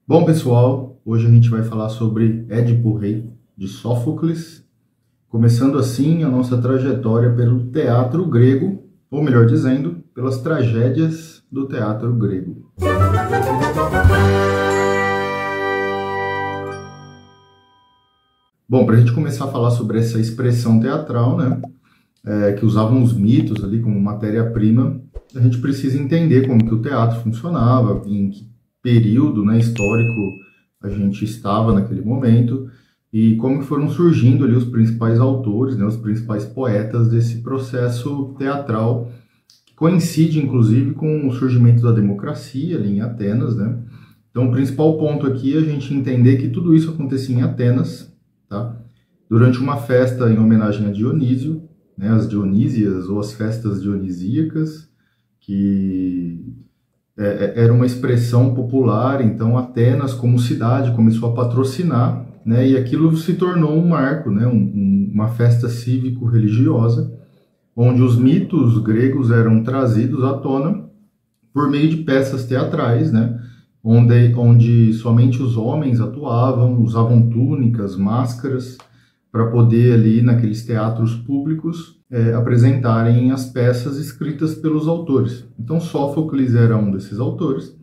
Bom, pessoal, hoje a gente vai falar sobre Édipo Rei, de Sófocles, começando assim a nossa trajetória pelo teatro grego, ou melhor dizendo, pelas tragédias do teatro grego. Bom, para a gente começar a falar sobre essa expressão teatral, né, que usavam os mitos ali como matéria-prima, a gente precisa entender como que o teatro funcionava, em que período, né, histórico a gente estava naquele momento e como foram surgindo ali os principais autores, né, os principais poetas desse processo teatral, que coincide inclusive com o surgimento da democracia ali em Atenas, né? Então, o principal ponto aqui é a gente entender que tudo isso acontecia em Atenas, tá? Durante uma festa em homenagem a Dionísio, né, as Dionísias ou as festas dionisíacas, que era uma expressão popular. Então Atenas, como cidade, começou a patrocinar, né, e aquilo se tornou um marco, né, uma festa cívico-religiosa, onde os mitos gregos eram trazidos à tona por meio de peças teatrais, né, onde somente os homens atuavam, usavam túnicas, máscaras, para poder ali naqueles teatros públicos apresentarem as peças escritas pelos autores. Então Sófocles era um desses autores.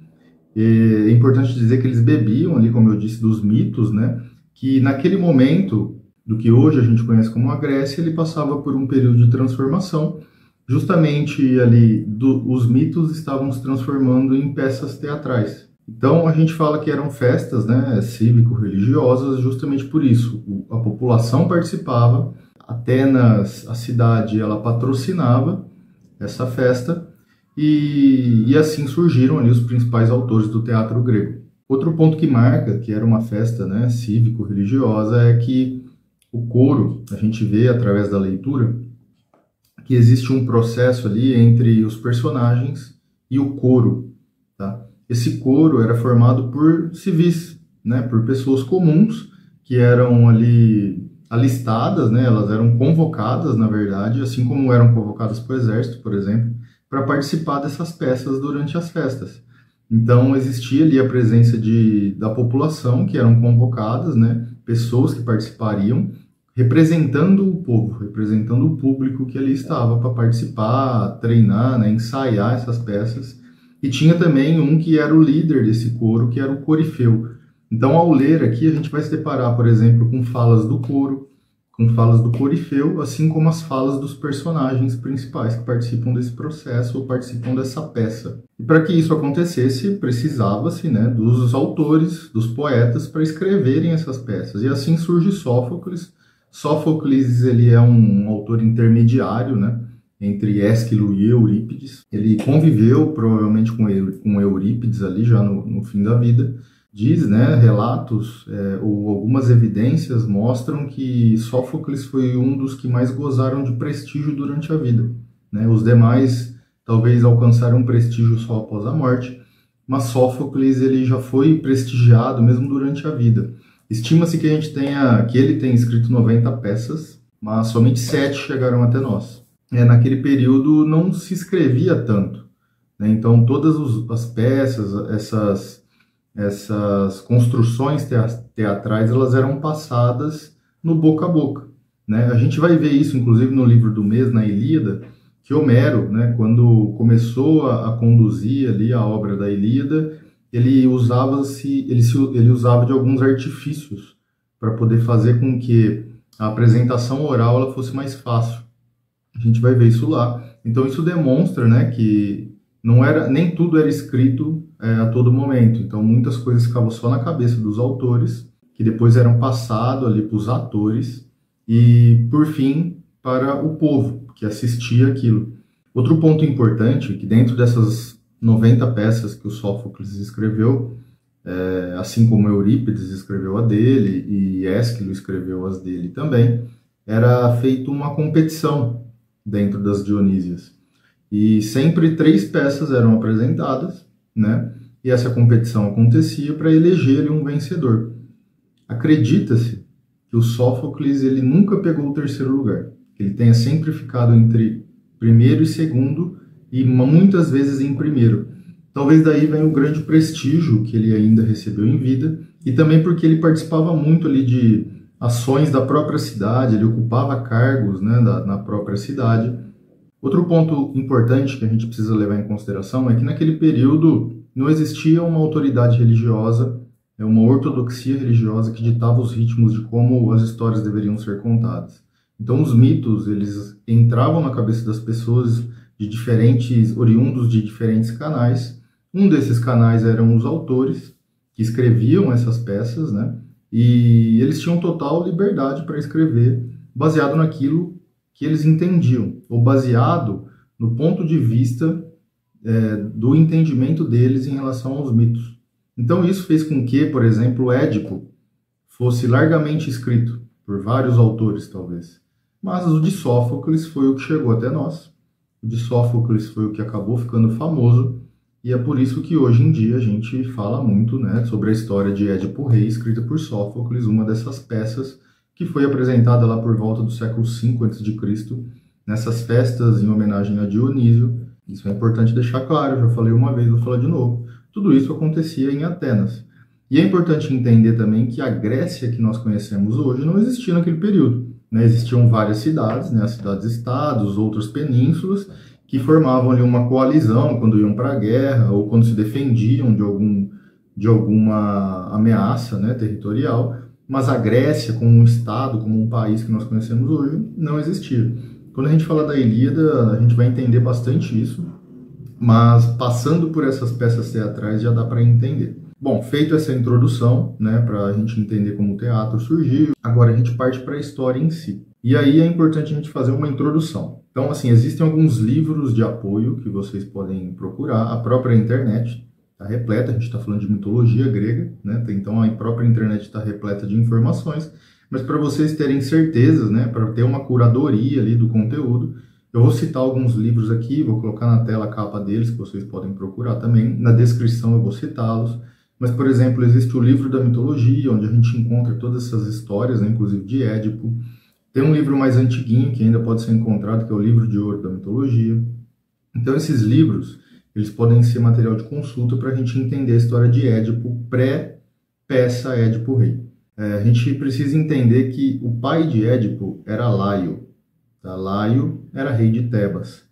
E é importante dizer que eles bebiam ali, como eu disse, dos mitos, né? Que naquele momento do que hoje a gente conhece como a Grécia, ele passava por um período de transformação. Justamente ali os mitos estavam se transformando em peças teatrais. Então a gente fala que eram festas, né, cívico-religiosas, justamente por isso. A população participava, Atenas, a cidade, ela patrocinava essa festa e assim surgiram ali os principais autores do teatro grego. Outro ponto que marca que era uma festa, né, cívico-religiosa é que o coro, a gente vê através da leitura que existe um processo ali entre os personagens e o coro, tá? Esse coro era formado por civis, né, por pessoas comuns que eram ali alistadas, né, elas eram convocadas, na verdade, assim como eram convocadas para o exército, por exemplo, para participar dessas peças durante as festas. Então existia ali a presença da população que eram convocadas, né, pessoas que participariam, representando o povo, representando o público que ali estava para participar, treinar, né, ensaiar essas peças. E tinha também um que era o líder desse coro, que era o corifeu. Então, ao ler aqui, a gente vai se deparar, por exemplo, com falas do coro, com falas do corifeu, assim como as falas dos personagens principais que participam desse processo ou participam dessa peça. E para que isso acontecesse, precisava-se, né, dos autores, dos poetas, para escreverem essas peças. E assim surge Sófocles. Sófocles, ele é um autor intermediário, né, entre Ésquilo e Eurípides. Ele conviveu provavelmente com Eurípides ali já no fim da vida. Diz, né, relatos ou algumas evidências mostram que Sófocles foi um dos que mais gozaram de prestígio durante a vida, né? Os demais talvez alcançaram prestígio só após a morte, mas Sófocles ele já foi prestigiado mesmo durante a vida. Estima-se que ele tenha escrito 90 peças, mas somente 7 chegaram até nós. Naquele período não se escrevia tanto, né? Então todas as peças, essas construções teatrais, elas eram passadas no boca a boca, né? A gente vai ver isso, inclusive, no livro do mês, na Ilíada, que Homero, né, quando começou a conduzir ali a obra da Ilíada, ele usava de alguns artifícios para poder fazer com que a apresentação oral ela fosse mais fácil. A gente vai ver isso lá. Então isso demonstra, né, que nem tudo era escrito a todo momento. Então muitas coisas ficavam só na cabeça dos autores, que depois eram passados ali para os atores e, por fim, para o povo que assistia aquilo. Outro ponto importante é que dentro dessas 90 peças que o Sófocles escreveu, assim como Eurípides escreveu a dele e Ésquilo escreveu as dele também, era feita uma competição dentro das Dionísias. E sempre 3 peças eram apresentadas, né? E essa competição acontecia para eleger um vencedor. Acredita-se que o Sófocles ele nunca pegou o 3º lugar. Ele tenha sempre ficado entre primeiro e segundo, e muitas vezes em primeiro. Talvez daí venha o grande prestígio que ele ainda recebeu em vida, e também porque ele participava muito ali de ações da própria cidade, ele ocupava cargos, né, na própria cidade. Outro ponto importante que a gente precisa levar em consideração é que naquele período não existia uma autoridade religiosa, uma ortodoxia religiosa que ditava os ritmos de como as histórias deveriam ser contadas. Então os mitos, eles entravam na cabeça das pessoas de diferentes, oriundos de diferentes canais. Um desses canais eram os autores que escreviam essas peças, né? E eles tinham total liberdade para escrever baseado naquilo que eles entendiam, ou baseado no ponto de vista do entendimento deles em relação aos mitos. Então isso fez com que, por exemplo, Édipo fosse largamente escrito por vários autores, talvez. Mas o de Sófocles foi o que chegou até nós. O de Sófocles foi o que acabou ficando famoso, e é por isso que hoje em dia a gente fala muito, né, sobre a história de Édipo Rei, escrita por Sófocles, uma dessas peças que foi apresentada lá por volta do século V a.C., nessas festas em homenagem a Dionísio. Isso é importante deixar claro, já falei uma vez, vou falar de novo. Tudo isso acontecia em Atenas. E é importante entender também que a Grécia que nós conhecemos hoje não existia naquele período, né? Existiam várias cidades, né? As cidades-estados, outras penínsulas, que formavam ali uma coalizão quando iam para a guerra ou quando se defendiam de alguma ameaça, né, territorial. Mas a Grécia, como um estado, como um país que nós conhecemos hoje, não existia. Quando a gente fala da Ilíada, a gente vai entender bastante isso, mas passando por essas peças teatrais já dá para entender. Bom, feito essa introdução, né, para a gente entender como o teatro surgiu, agora a gente parte para a história em si. E aí é importante a gente fazer uma introdução. Então, assim, existem alguns livros de apoio que vocês podem procurar, a própria internet está repleta, a gente está falando de mitologia grega, né? Então a própria internet está repleta de informações, mas para vocês terem certezas, né, para ter uma curadoria ali do conteúdo, eu vou citar alguns livros aqui, vou colocar na tela a capa deles, que vocês podem procurar também, na descrição eu vou citá-los. Mas, por exemplo, existe o livro da mitologia, onde a gente encontra todas essas histórias, né, inclusive de Édipo. Tem um livro mais antiguinho, que ainda pode ser encontrado, que é o livro de ouro da mitologia. Então, esses livros, eles podem ser material de consulta para a gente entender a história de Édipo pré-peça Édipo Rei. A gente precisa entender que o pai de Édipo era Laio. Tá? Laio era rei de Tebas.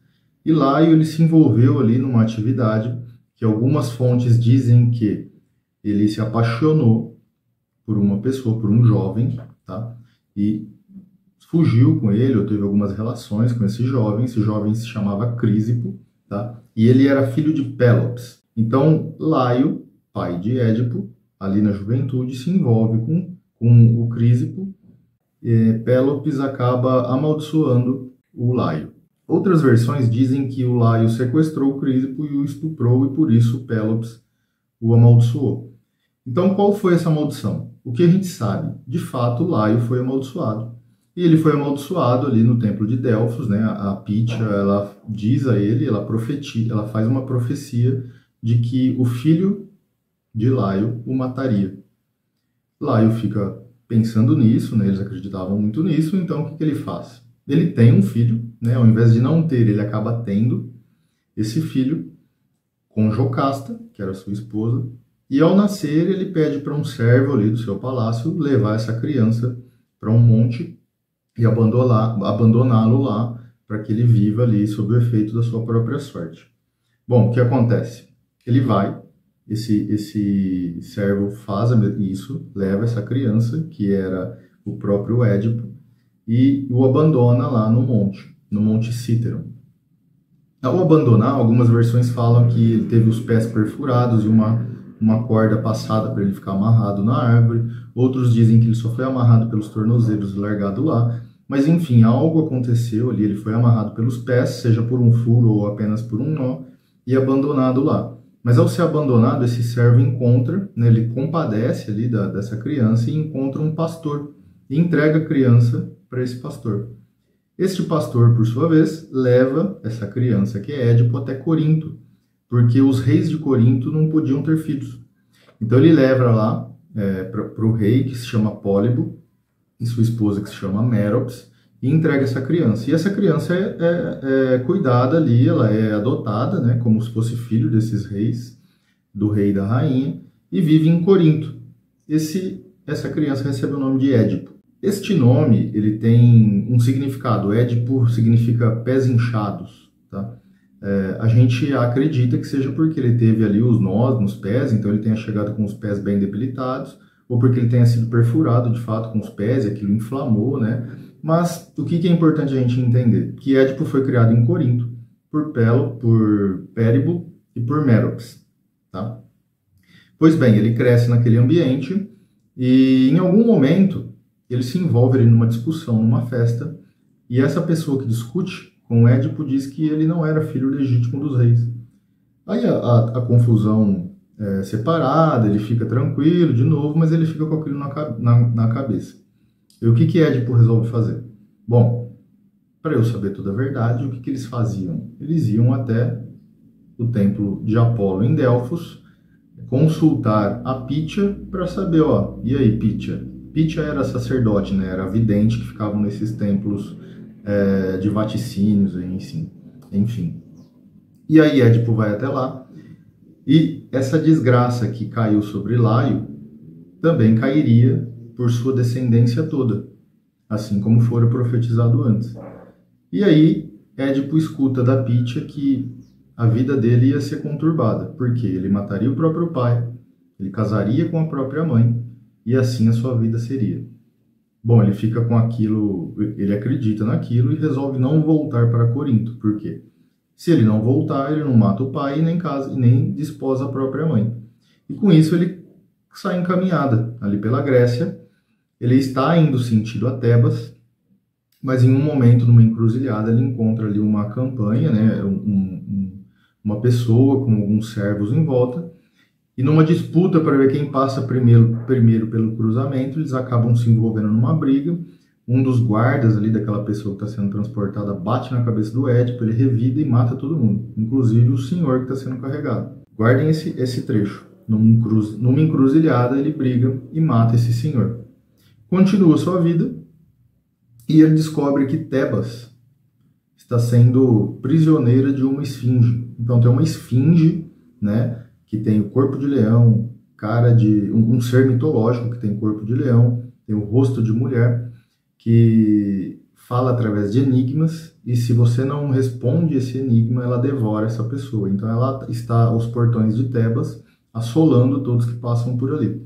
E Laio ele se envolveu ali numa atividade que algumas fontes dizem que ele se apaixonou por uma pessoa, por um jovem, tá? E fugiu com ele, ou teve algumas relações com esse jovem se chamava Crísipo, tá? E ele era filho de Pélops. Então, Laio, pai de Édipo, ali na juventude, se envolve com o Crísipo, e Pélops acaba amaldiçoando o Laio. Outras versões dizem que o Laio sequestrou o Crísipo e o estuprou, e por isso Pélops o amaldiçoou. Então, qual foi essa maldição? O que a gente sabe? De fato, Laio foi amaldiçoado. E ele foi amaldiçoado ali no templo de Delfos, né? A Pítia, ela diz a ele, ela faz uma profecia de que o filho de Laio o mataria. Laio fica pensando nisso, né? Eles acreditavam muito nisso, então o que ele faz? Ele tem um filho, né? Ao invés de não ter, ele acaba tendo esse filho com Jocasta, que era sua esposa, e ao nascer ele pede para um servo ali do seu palácio levar essa criança para um monte e abandoná-lo lá para que ele viva ali sob o efeito da sua própria sorte. Bom, o que acontece? Ele vai, esse servo faz isso, leva essa criança, que era o próprio Édipo, e o abandona lá no Monte Cíteron. Ao abandonar, algumas versões falam que ele teve os pés perfurados e uma corda passada para ele ficar amarrado na árvore. Outros dizem que ele só foi amarrado pelos tornozelos e largado lá. Mas enfim, algo aconteceu ali, ele foi amarrado pelos pés, seja por um furo ou apenas por um nó, e abandonado lá. Mas ao ser abandonado, esse servo encontra, né, ele compadece ali dessa criança e encontra um pastor, e entrega a criança para esse pastor. Este pastor, por sua vez, leva essa criança, que é Édipo, até Corinto, porque os reis de Corinto não podiam ter filhos. Então ele leva lá para o rei, que se chama Pólibo, e sua esposa, que se chama Mérops, e entrega essa criança. E essa criança é cuidada ali, ela é adotada, né, como se fosse filho desses reis, do rei e da rainha, e vive em Corinto. Essa criança recebe o nome de Édipo. Este nome ele tem um significado. Édipo significa pés inchados. Tá? A gente acredita que seja porque ele teve ali os nós nos pés, então ele tenha chegado com os pés bem debilitados, ou porque ele tenha sido perfurado de fato com os pés e aquilo inflamou, né? Mas o que é importante a gente entender? Que Édipo foi criado em Corinto por Pérebo e por Mérope. Tá? Pois bem, ele cresce naquele ambiente e em algum momento ele se envolve ali numa discussão, numa festa, e essa pessoa que discute com Édipo diz que ele não era filho legítimo dos reis. Aí a confusão é separada, ele fica tranquilo de novo, mas ele fica com aquilo na cabeça. E o que Édipo resolve fazer? Bom, para eu saber toda a verdade, o que eles faziam? Eles iam até o templo de Apolo em Delfos, consultar a Pítia para saber, e aí Pítia? Pítia era sacerdote, né? Era vidente que ficavam nesses templos de vaticínios, enfim. E aí Édipo vai até lá, e essa desgraça que caiu sobre Laio também cairia por sua descendência toda, assim como fora profetizado antes. E aí Édipo escuta da Pítia que a vida dele ia ser conturbada, porque ele mataria o próprio pai, ele casaria com a própria mãe, e assim a sua vida seria. Bom, ele fica com aquilo, ele acredita naquilo e resolve não voltar para Corinto. Por quê? Se ele não voltar, ele não mata o pai e nem casa, e nem desposa a própria mãe. E com isso ele sai encaminhada ali pela Grécia. Ele está indo sentido a Tebas, mas em um momento, numa encruzilhada, ele encontra ali uma campanha, né, uma pessoa com alguns servos em volta, e numa disputa para ver quem passa primeiro pelo cruzamento, eles acabam se envolvendo numa briga. Um dos guardas ali daquela pessoa que está sendo transportada bate na cabeça do Édipo, ele revida e mata todo mundo, inclusive o senhor que está sendo carregado. Guardem esse trecho. Numa encruzilhada, ele briga e mata esse senhor. Continua sua vida e ele descobre que Tebas está sendo prisioneira de uma esfinge. Então tem uma esfinge, né, que tem o corpo de leão, cara de um ser mitológico que tem corpo de leão, tem o rosto de mulher, que fala através de enigmas, e se você não responde esse enigma, ela devora essa pessoa. Então ela está aos portões de Tebas, assolando todos que passam por ali.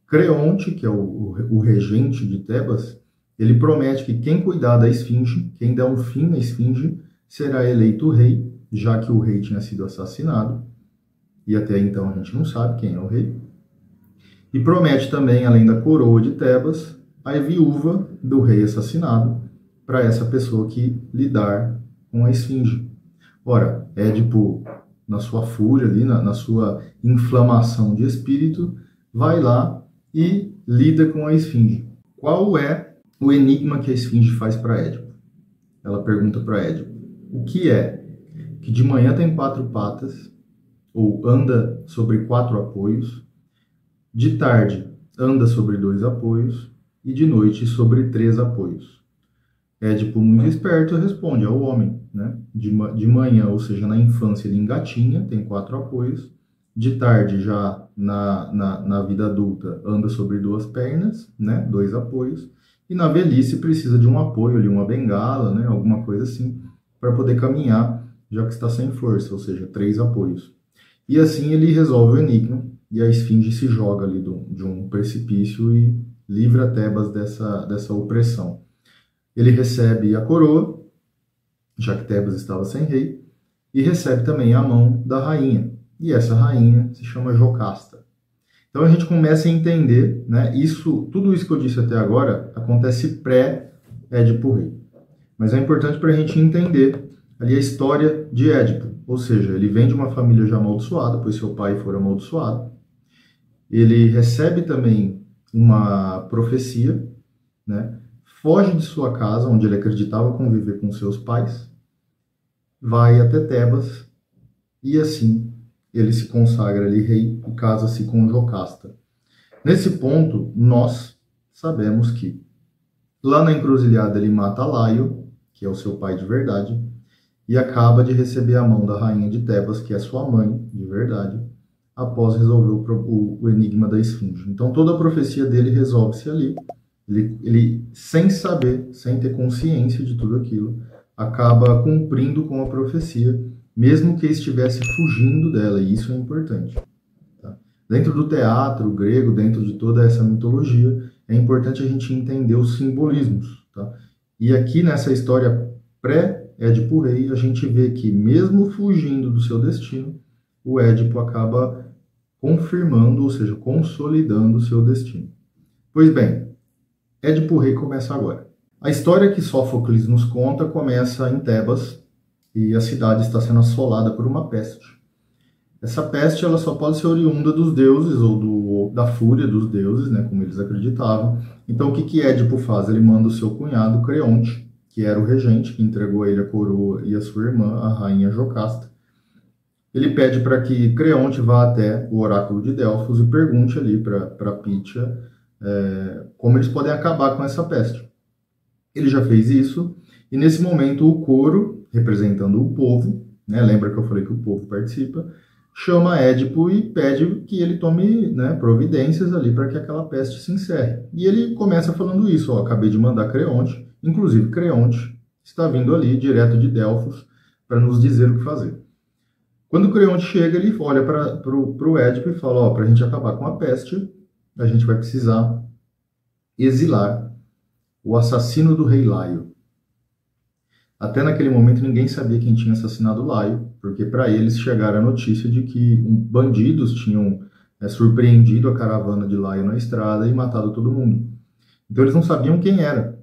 Creonte, que é o regente de Tebas, ele promete que quem cuidar da esfinge, quem der um fim na esfinge, será eleito rei, já que o rei tinha sido assassinado, e até então a gente não sabe quem é o rei. E promete também, além da coroa de Tebas, a viúva do rei assassinado, para essa pessoa que lidar com a esfinge. Ora, Édipo, na sua fúria ali, na sua inflamação de espírito, vai lá e lida com a esfinge. Qual é o enigma que a esfinge faz para Édipo? Ela pergunta para Édipo: o que é que de manhã tem 4 patas, ou anda sobre 4 apoios, de tarde anda sobre 2 apoios e de noite sobre 3 apoios? Édipo, muito esperto, responde: é o homem, né? De manhã, ou seja, na infância ele engatinha, tem 4 apoios. De tarde, já na vida adulta, anda sobre 2 pernas, né? 2 apoios. E na velhice precisa de um apoio ali, uma bengala, né? Alguma coisa assim, para poder caminhar, já que está sem força, ou seja, 3 apoios. E assim ele resolve o enigma, e a esfinge se joga ali de um precipício e livra Tebas dessa opressão. Ele recebe a coroa, já que Tebas estava sem rei, e recebe também a mão da rainha. E essa rainha se chama Jocasta. Então a gente começa a entender, né? Tudo isso que eu disse até agora acontece pré-Édipo Rei. Mas é importante para a gente entender ali a história de Édipo. Ou seja, ele vem de uma família já amaldiçoada, pois seu pai foi amaldiçoado. Ele recebe também uma profecia, né? Foge de sua casa, onde ele acreditava conviver com seus pais, vai até Tebas, e assim ele se consagra ali rei e casa-se com Jocasta. Nesse ponto, nós sabemos que lá na encruzilhada ele mata Laio, que é o seu pai de verdade, e acaba de receber a mão da rainha de Tebas, que é sua mãe de verdade, após resolver o enigma da esfinge. Então toda a profecia dele resolve-se ali. Ele, sem saber, sem ter consciência de tudo aquilo, acaba cumprindo com a profecia, mesmo que estivesse fugindo dela, e isso é importante. Tá? Dentro do teatro grego, dentro de toda essa mitologia, é importante a gente entender os simbolismos. Tá? E aqui nessa história pré-Édipo Rei, a gente vê que mesmo fugindo do seu destino, o Édipo acaba confirmando, ou seja, consolidando o seu destino. Pois bem, Édipo Rei começa agora. A história que Sófocles nos conta começa em Tebas, e a cidade está sendo assolada por uma peste. Essa peste ela só pode ser oriunda dos deuses, ou da fúria dos deuses, né, como eles acreditavam. Então o que Édipo faz? Ele manda o seu cunhado, Creonte, que era o regente, que entregou a ele a coroa, e a sua irmã, a rainha Jocasta. Ele pede para que Creonte vá até o oráculo de Delfos e pergunte ali para Pítia como eles podem acabar com essa peste. Ele já fez isso, e nesse momento o coro, representando o povo, né, lembra que eu falei que o povo participa, chama Édipo e pede que ele tome, né, providências ali para que aquela peste se encerre. E ele começa falando isso, acabei de mandar Creonte, inclusive Creonte está vindo ali direto de Delfos para nos dizer o que fazer. Quando Creonte chega, ele olha para o Édipo e fala, para a gente acabar com a peste, a gente vai precisar exilar o assassino do rei Laio. Até naquele momento ninguém sabia quem tinha assassinado Laio, porque para eles chegaram a notícia de que bandidos tinham surpreendido a caravana de Laio na estrada e matado todo mundo. Então eles não sabiam quem era.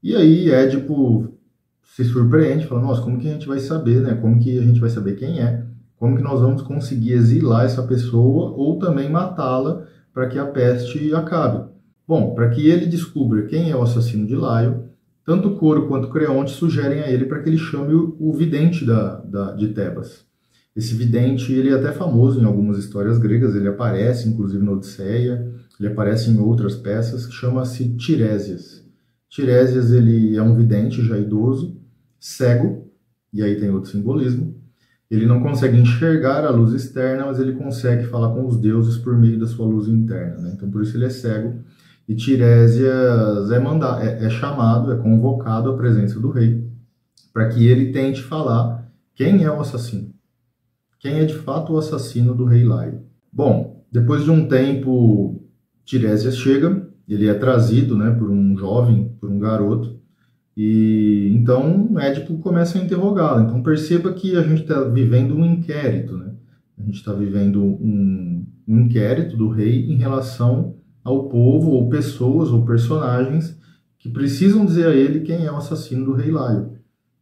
E aí Édipo se surpreende, fala, nossa, como que a gente vai saber, né? Como que a gente vai saber quem é? Como que nós vamos conseguir exilar essa pessoa ou também matá-la para que a peste acabe? Bom, para que ele descubra quem é o assassino de Laio, tanto Coro quanto Creonte sugerem a ele para que ele chame o vidente de Tebas. Esse vidente, ele é até famoso em algumas histórias gregas, ele aparece inclusive na Odisseia, ele aparece em outras peças, que chama-se Tiresias. Tiresias, ele é um vidente já idoso, cego, e aí tem outro simbolismo. Ele não consegue enxergar a luz externa, mas ele consegue falar com os deuses por meio da sua luz interna, né? Então por isso ele é cego. E Tiresias é chamado, é convocado à presença do rei, para que ele tente falar quem é o assassino. Quem é de fato o assassino do rei Laio. Bom, depois de um tempo, Tiresias chega, ele é trazido, né, por um jovem, por um garoto, e então Édipo começa a interrogá-lo. Então perceba que a gente está vivendo um inquérito, né? A gente está vivendo um inquérito do rei em relação ao povo, ou pessoas, ou personagens que precisam dizer a ele quem é o assassino do rei Laio,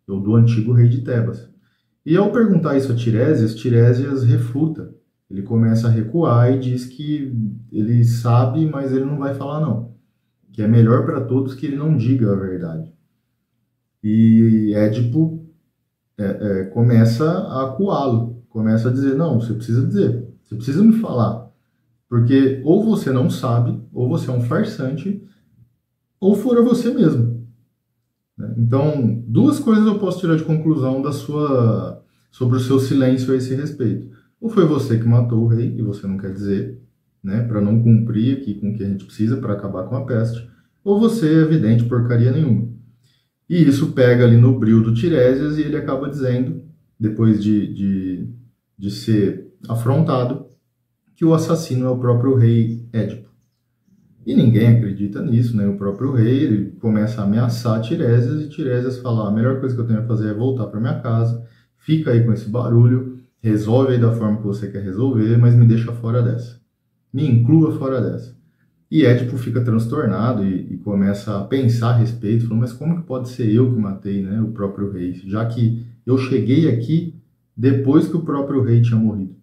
ou do antigo rei de Tebas. E ao perguntar isso a Tiresias, Tiresias refuta. Ele começa a recuar e diz que ele sabe, mas ele não vai falar não. Que é melhor para todos que ele não diga a verdade. E Édipo começa a acuá-lo, começa a dizer, não, você precisa dizer, você precisa me falar. Porque ou você não sabe, ou você é um farsante, ou fora você mesmo. Então, duas coisas eu posso tirar de conclusão sobre o seu silêncio a esse respeito. Ou foi você que matou o rei, e você não quer dizer, né, para não cumprir aqui com o que a gente precisa para acabar com a peste, ou você é evidente porcaria nenhuma. E isso pega ali no bril do Tiresias e ele acaba dizendo, depois de ser afrontado, que o assassino é o próprio rei Édipo. E ninguém acredita nisso, né? O próprio rei ele começa a ameaçar Tiresias e Tiresias fala, a melhor coisa que eu tenho a fazer é voltar para minha casa, fica aí com esse barulho, resolve aí da forma que você quer resolver, mas me deixa fora dessa. Me inclua fora dessa. E Édipo fica transtornado e começa a pensar a respeito, falando, mas como que pode ser eu que matei, né, o próprio rei, já que eu cheguei aqui depois que o próprio rei tinha morrido.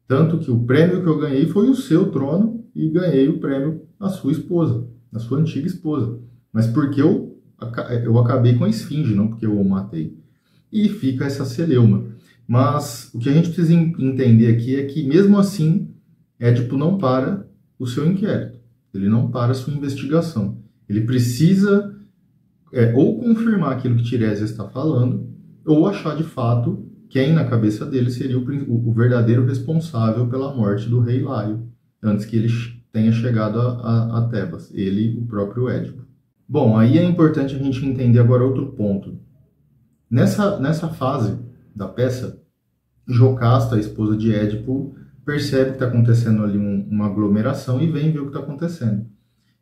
Tanto que o prêmio que eu ganhei foi o seu trono e ganhei o prêmio à sua esposa, à sua antiga esposa. Mas porque eu acabei com a esfinge, não porque eu o matei. E fica essa celeuma. Mas o que a gente precisa entender aqui é que, mesmo assim, Édipo não para o seu inquérito. Ele não para a sua investigação. Ele precisa ou confirmar aquilo que Tiresias está falando, ou achar de fato quem na cabeça dele seria o verdadeiro responsável pela morte do rei Laio, antes que ele tenha chegado a Tebas, ele, o próprio Édipo. Bom, aí é importante a gente entender agora outro ponto. Nessa fase da peça, Jocasta, a esposa de Édipo, percebe que está acontecendo ali uma aglomeração e vem ver o que está acontecendo.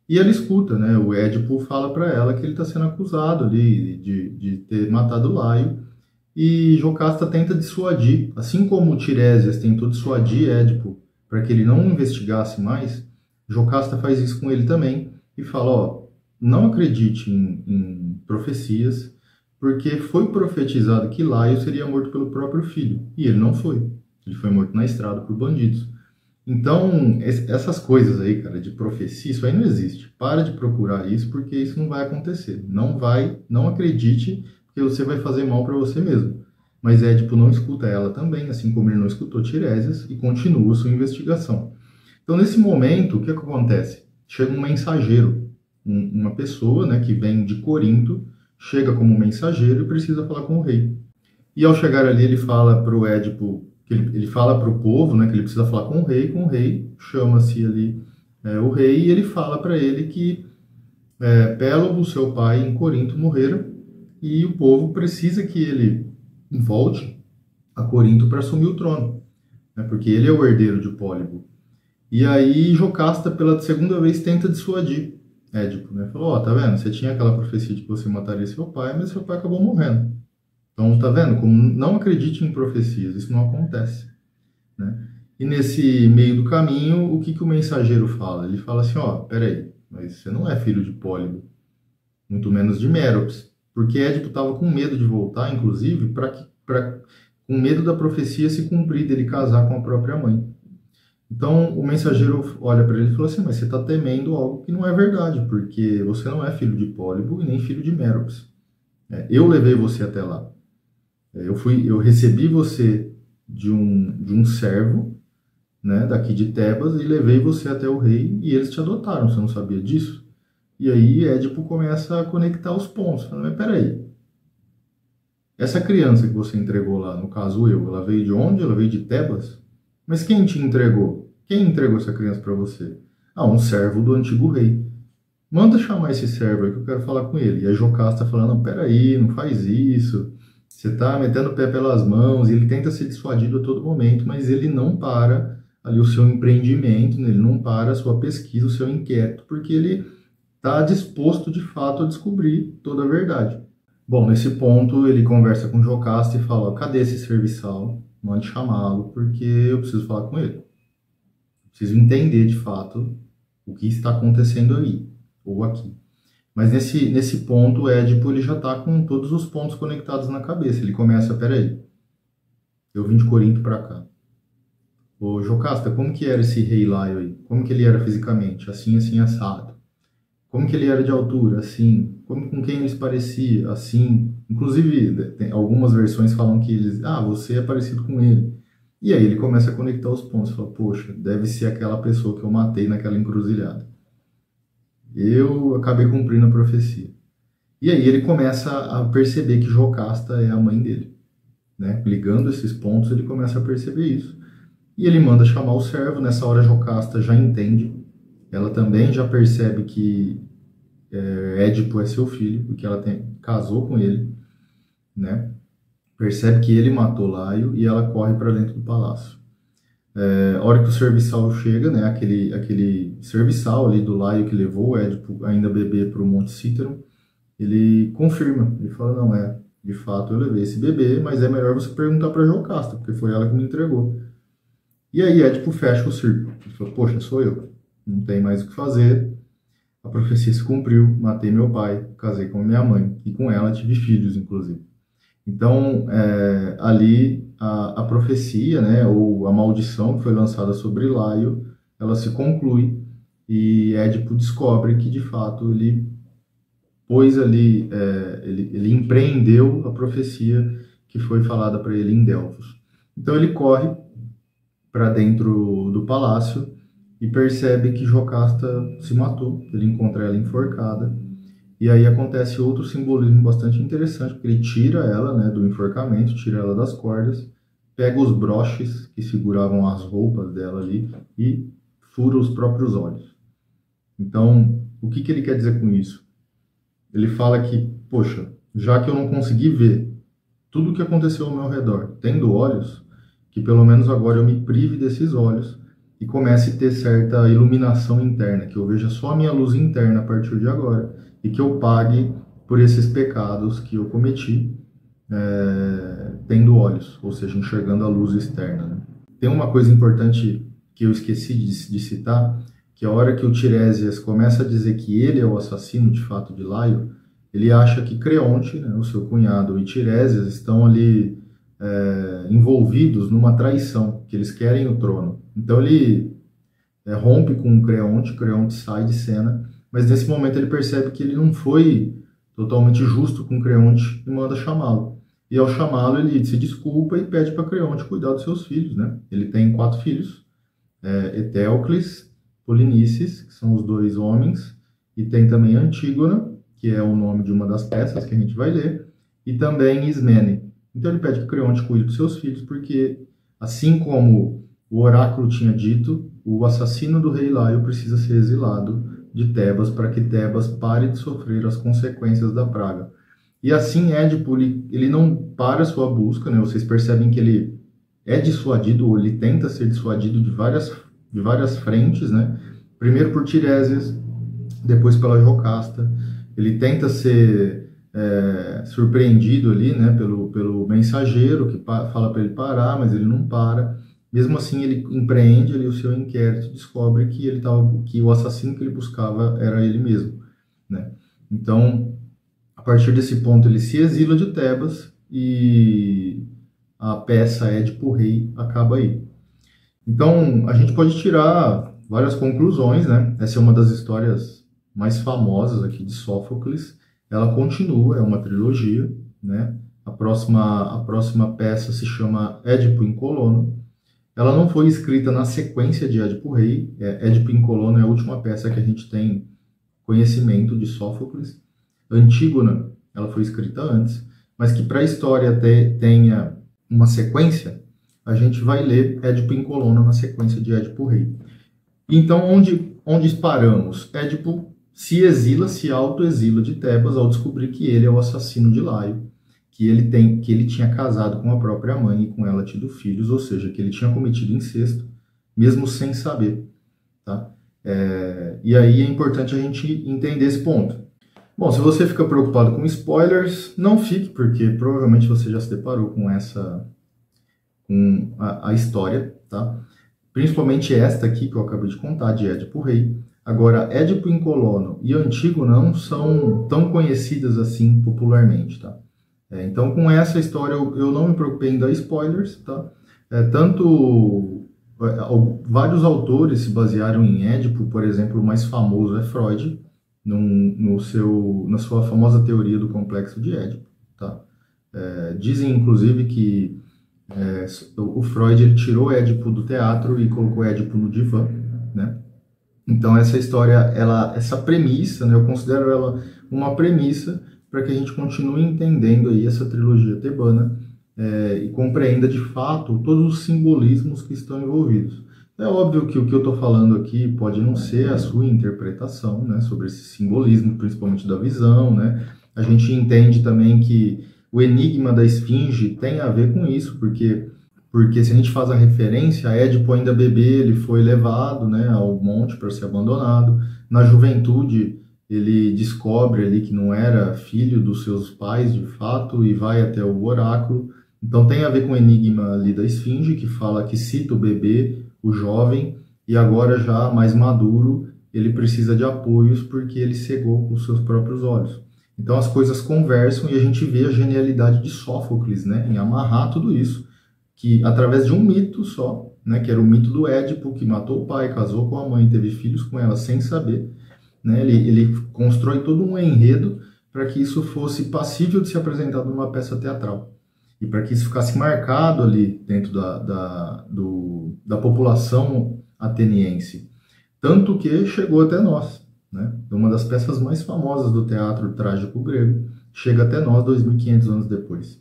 E ela escuta, né? O Édipo fala para ela que ele está sendo acusado ali de ter matado Laio, e Jocasta tenta dissuadir, assim como Tiresias tentou dissuadir Édipo para que ele não investigasse mais, Jocasta faz isso com ele também e fala, ó, não acredite em profecias, porque foi profetizado que Laio seria morto pelo próprio filho, e ele não foi. Ele foi morto na estrada por bandidos. Então, essas coisas aí, cara, de profecia, isso aí não existe. Para de procurar isso, porque isso não vai acontecer. Não acredite, porque você vai fazer mal para você mesmo. Mas Édipo não escuta ela também, assim como ele não escutou Tiresias, e continua sua investigação. Então, nesse momento, o que acontece? Chega um mensageiro, uma pessoa, né, que vem de Corinto, chega como mensageiro e precisa falar com o rei. E ao chegar ali, ele fala para o Édipo, ele fala para o povo, né, que ele precisa falar com o rei chama-se ali o rei, e ele fala para ele que Pélobo, seu pai, em Corinto, morreram, e o povo precisa que ele volte a Corinto para assumir o trono, né, porque ele é o herdeiro de Pólibo. E aí Jocasta, pela segunda vez, tenta dissuadir Édipo, né? Falou, ó, tá vendo? Você tinha aquela profecia de que você mataria seu pai, mas seu pai acabou morrendo. Então, tá vendo? Como não acredite em profecias, isso não acontece, né? E nesse meio do caminho, o que o mensageiro fala? Ele fala assim, ó, peraí, mas você não é filho de Pólibo, muito menos de Méropes, porque Édipo estava com medo de voltar, inclusive, com medo da profecia se cumprir, dele casar com a própria mãe. Então, o mensageiro olha para ele e fala assim, mas você está temendo algo que não é verdade, porque você não é filho de Pólibo e nem filho de Méropes. Eu levei você até lá. Eu recebi você de um servo, né, daqui de Tebas, e levei você até o rei, e eles te adotaram, você não sabia disso? E aí Édipo começa a conectar os pontos, falando, mas peraí, essa criança que você entregou lá, no caso ela veio de onde? Ela veio de Tebas? Mas quem te entregou? Quem entregou essa criança para você? Ah, um servo do antigo rei. Manda chamar esse servo aí que eu quero falar com ele. E a Jocasta falando, não, peraí, não faz isso. Você está metendo o pé pelas mãos. E ele tenta ser dissuadido a todo momento, mas ele não para ali o seu empreendimento, né? Ele não para a sua pesquisa, o seu inquérito, porque ele está disposto de fato a descobrir toda a verdade. Bom, nesse ponto ele conversa com Jocasta e fala, cadê esse serviçal? Mande chamá-lo, porque eu preciso falar com ele. Preciso entender de fato o que está acontecendo aí, ou aqui. Mas nesse ponto, o Édipo ele já está com todos os pontos conectados na cabeça. Ele começa, peraí, eu vim de Corinto para cá. Ô Jocasta, como que era esse rei Laio aí? Como que ele era fisicamente? Assim, assim, assado. Como que ele era de altura? Assim. Com quem ele se parecia? Assim. Inclusive, algumas versões falam que você é parecido com ele. E aí ele começa a conectar os pontos. Fala, poxa, deve ser aquela pessoa que eu matei naquela encruzilhada. Eu acabei cumprindo a profecia. E aí ele começa a perceber que Jocasta é a mãe dele, né? Ligando esses pontos, ele começa a perceber isso. E ele manda chamar o servo. Nessa hora, Jocasta já entende. Ela também já percebe que Édipo é seu filho, porque ela casou com ele, né? Percebe que ele matou Laio e ela corre para dentro do palácio. A hora que o serviçal chega, né? Aquele serviçal ali do Laio que levou o Édipo ainda bebê para o Monte Cítero, ele confirma. Ele fala, não, de fato eu levei esse bebê, mas é melhor você perguntar para Jocasta, porque foi ela que me entregou. E aí Édipo fecha o círculo. Ele fala, poxa, sou eu. Não tem mais o que fazer. A profecia se cumpriu. Matei meu pai, casei com minha mãe. E com ela tive filhos, inclusive. Então, ali a profecia, né, ou a maldição que foi lançada sobre Laio, ela se conclui. E Édipo descobre que, de fato, ele pôs ali, ele empreendeu a profecia que foi falada para ele em Delfos. Então ele corre para dentro do palácio e percebe que Jocasta se matou. Ele encontra ela enforcada E aí acontece outro simbolismo bastante interessante, porque ele tira ela, né, do enforcamento, tira ela das cordas, pega os broches que seguravam as roupas dela ali e fura os próprios olhos. Então, o que que ele quer dizer com isso? Ele fala que, poxa, já que eu não consegui ver tudo o que aconteceu ao meu redor, tendo olhos, que pelo menos agora eu me prive desses olhos e comece a ter certa iluminação interna, que eu veja só a minha luz interna a partir de agora e que eu pague por esses pecados que eu cometi tendo olhos, ou seja, enxergando a luz externa. Né? Tem uma coisa importante que eu esqueci de citar, que a hora que o Tiresias começa a dizer que ele é o assassino de fato de Laio, ele acha que Creonte, né, o seu cunhado, e Tiresias estão ali envolvidos numa traição, que eles querem o trono. Então ele rompe com Creonte, Creonte sai de cena, mas nesse momento ele percebe que ele não foi totalmente justo com Creonte e manda chamá-lo. E ao chamá-lo ele se desculpa e pede para Creonte cuidar dos seus filhos. Né? Ele tem 4 filhos, Etéocles, Polinices, que são os 2 homens, e tem também Antígona, que é o nome de uma das peças que a gente vai ler, e também Ismene. Então ele pede que Creonte cuide dos seus filhos, porque assim como o oráculo tinha dito, o assassino do rei Laio precisa ser exilado de Tebas para que Tebas pare de sofrer as consequências da praga. E assim Édipo, ele não para sua busca, né? Vocês percebem que ele é dissuadido, ou ele tenta ser dissuadido de várias frentes, né? Primeiro por Tiresias, depois pela Jocasta. Ele tenta ser surpreendido ali, né? Pelo mensageiro, que fala para ele parar, mas ele não para. Mesmo assim, ele empreende ali o seu inquérito e descobre que o assassino que ele buscava era ele mesmo, né? Então, a partir desse ponto, ele se exila de Tebas e a peça Édipo Rei acaba aí. Então, a gente pode tirar várias conclusões, né? Essa é uma das histórias mais famosas aqui de Sófocles. Ela continua, é uma trilogia, né? A próxima peça se chama Édipo em Colono. Ela não foi escrita na sequência de Édipo Rei. Édipo em Colono é a última peça que a gente tem conhecimento de Sófocles. Antígona, ela foi escrita antes, mas que para a história tenha uma sequência, a gente vai ler Édipo em Colono na sequência de Édipo Rei. Então, onde paramos? Édipo se exila, se autoexila de Tebas ao descobrir que ele é o assassino de Laio, que ele tinha casado com a própria mãe e com ela tido filhos, ou seja, que ele tinha cometido incesto, mesmo sem saber. Tá? E aí é importante a gente entender esse ponto. Bom, se você fica preocupado com spoilers, não fique, porque provavelmente você já se deparou com a história, tá? Principalmente esta aqui que eu acabei de contar, de Édipo Rei. Agora, Édipo em Colono e Antígona não são tão conhecidas assim popularmente, tá? Então, com essa história, eu não me preocupei em dar spoilers, tá? Vários autores se basearam em Édipo, por exemplo, o mais famoso é Freud, na sua famosa teoria do complexo de Édipo. Tá? Dizem, inclusive, que o Freud ele tirou Édipo do teatro e colocou Édipo no divã. Né? Então, essa história, essa premissa, né, eu considero ela uma premissa para que a gente continue entendendo aí essa trilogia tebana e compreenda de fato todos os simbolismos que estão envolvidos. É óbvio que o que eu estou falando aqui pode não ser a sua interpretação, né, sobre esse simbolismo, principalmente da visão, né? A gente entende também que o enigma da esfinge tem a ver com isso, porque se a gente faz a referência, Édipo ainda bebê, ele foi levado, né, ao monte para ser abandonado. Na juventude, ele descobre ali que não era filho dos seus pais, de fato, e vai até o oráculo. Então tem a ver com o enigma ali da esfinge, que cita o bebê, o jovem, e agora já mais maduro, ele precisa de apoios porque ele cegou os seus próprios olhos. Então as coisas conversam e a gente vê a genialidade de Sófocles, né, em amarrar tudo isso, que através de um mito só, né, que era o mito do Édipo, que matou o pai, casou com a mãe, teve filhos com ela sem saber, né, ele constrói todo um enredo para que isso fosse passível de ser apresentado numa peça teatral. E para que isso ficasse marcado ali dentro da população ateniense. Tanto que chegou até nós. né? É uma das peças mais famosas do teatro trágico grego, chega até nós 2.500 anos depois.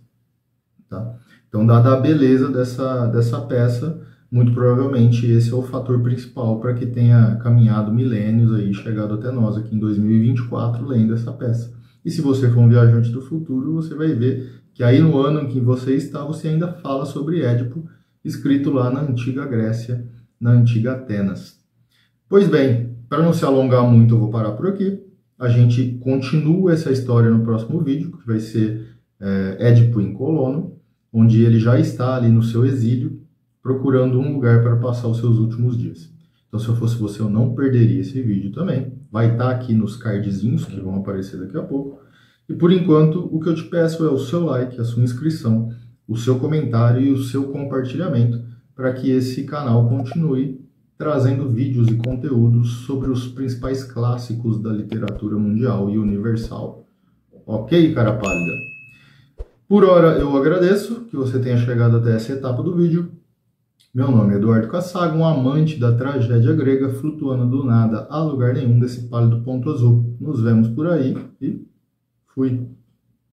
Tá? Então, dada a beleza dessa peça, muito provavelmente esse é o fator principal para que tenha caminhado milênios aí, chegado até nós aqui em 2024, lendo essa peça. E se você for um viajante do futuro, você vai ver que aí no ano em que você está, você ainda fala sobre Édipo, escrito lá na antiga Grécia, na antiga Atenas. Pois bem, para não se alongar muito, eu vou parar por aqui. A gente continua essa história no próximo vídeo, que vai ser Édipo em Colono, onde ele já está ali no seu exílio, procurando um lugar para passar os seus últimos dias. Então, se eu fosse você, eu não perderia esse vídeo também. Vai estar aqui nos cardzinhos que vão aparecer daqui a pouco. E por enquanto, o que eu te peço é o seu like, a sua inscrição, o seu comentário e o seu compartilhamento para que esse canal continue trazendo vídeos e conteúdos sobre os principais clássicos da literatura mundial e universal. Ok, cara pálida? Por hora, eu agradeço que você tenha chegado até essa etapa do vídeo. Meu nome é Eduardo Cassaga, um amante da tragédia grega, flutuando do nada a lugar nenhum desse pálido ponto azul. Nos vemos por aí e fui!